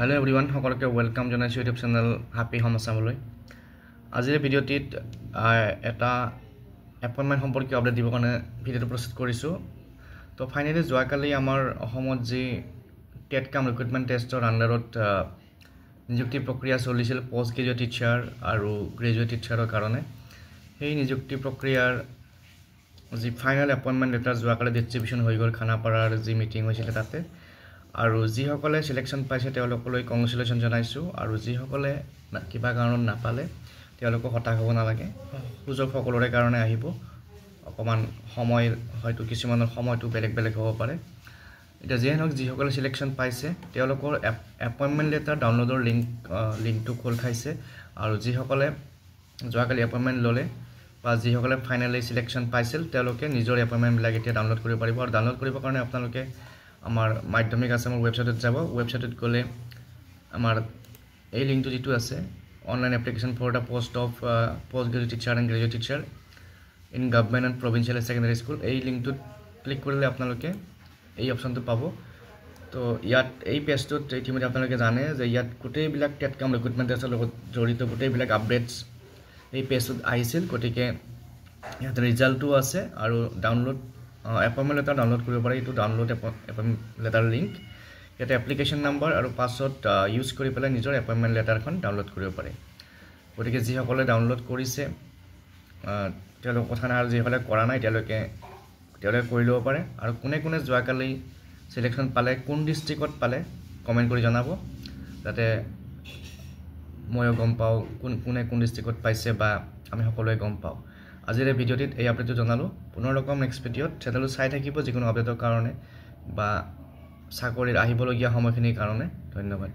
Hello everyone, সকলকে welcome জানাইছো YouTube channel happy home আসামলৈ। আজিৰ ভিডিঅ'টিত এটা এপইণ্টমেণ্ট সম্পৰ্কীয় আপডেট দিবৰ কাৰণে ভিডিঅ'টো প্ৰস্তুত কৰিছো। তো ফাইনালি যোৱাকালি আমাৰ অসমত যি টেট কাম ৰিক্ৰুটমেণ্ট টেষ্টৰ আণ্ডাৰত নিযুক্তি প্ৰক্ৰিয়া চলিছিল পোষ্ট গ্ৰেজুৱেট টিচাৰ আৰু গ্ৰেজুৱেট টিচাৰৰ কাৰণে সেই নিযুক্তি প্ৰক্ৰিয়াৰ যি ফাইনেল এপইণ্টমেণ্ট লেটাৰ যোৱাকালি ডিষ্ট্ৰিবিউশ্যন হৈ গ'ল খানাপাৰাৰ যি মিটিং হৈছিল তাতে আৰু যিসকলে সিলেকশন পাইছে তেওঁলোকলৈ কংগ্ৰেচুলেশ্যন জনাইছো আৰু যিসকলে কিবা কাৰণত নাপালে তেওঁলোকক হতাশ হ'ব নালাগে সুযোগ সকলোৰে কাৰণে আহিব অকমান সময় হয়তো কিছুমানৰ সময়টো বেলেগ হ'ব পাৰে এটা যেনক যিসকলে সিলেকশন পাইছে তেওঁলোকৰ এপইণ্টমেণ্ট লেটাৰ ডাউনলোডৰ লিংকটো খোল খাইছে আৰু যিসকলে যোৱাকালি এপইণ্টমেণ্ট ললে বা যিসকলে ফাইনালি সিলেকশন পাইছিল তেওঁলোকে নিজৰ এপইণ্টমেণ্ট বিলাক এতিয়া ডাউনলোড কৰিব পাৰিব আৰু ডাউনলোড কৰিবৰ কাৰণে আপোনালোকে আমাৰ মাধ্যমিক আসামৰ ওয়েবসাইটত যাব ওয়েবসাইটত গলে আমাৰ এই লিংকটো যেটো আছে online application for the post of post graduate teacher and graduate teacher in government and provincial secondary school এই লিংকটোত ক্লিক কৰিলে আপোনালোকে এই অপচনটো পাব তো ইয়াত এই পেজটোত ইতিমধ্যে আপোনালোকে জানে যে ইয়াত গোটেইবিলাক টেট কাম ৰিক্ৰুটমেণ্ট টেষ্টৰ লগত জড়িত গোটেইবিলাক আপডেটস এই পেজটোত আহিছিল গতিকে ইয়াত ৰিজাল্টটো আছে আৰু ডাউনলোড এপইণ্টমেণ্ট লেটাৰ ডাউনলোড কৰিব পাৰে এইটো ডাউনলোড এপইণ্টমেণ্ট লেটাৰ লিংক এটা এপ্লিকেশন নাম্বাৰ আৰু পাছত ইউজ কৰি পেলাই নিজৰ এপইণ্টমেণ্ট লেটাৰখন ডাউনলোড কৰিব পাৰে গতিকে যিসকলে ডাউনলোড কৰিছে তেওঁলোকৰ কথা নাই আৰু যিসকলে কৰা নাই তেওঁলোকে কৰি ল'ব পাৰে আৰু কোনে যোৱাকালি সিলেকশন পালে কোন ডিস্ট্ৰিক্টত পালে কমেন্ট কৰি জনাব যাতে মই গম পাও কোন ডিস্ট্ৰিক্টত পাইছে বা আমি সকলোৱে গম পাও আজিৰ ভিডিঅ'টিত এই আপডেটটো জনালো পুনৰ লকম নেক্সট ভিডিঅ'ত চেনেলটো চাই থাকিব যিকোনো আপডেটৰ কাৰণে বা চাকৰিৰ আহিবলগীয়া সময়খিনিৰ কাৰণে ধন্যবাদ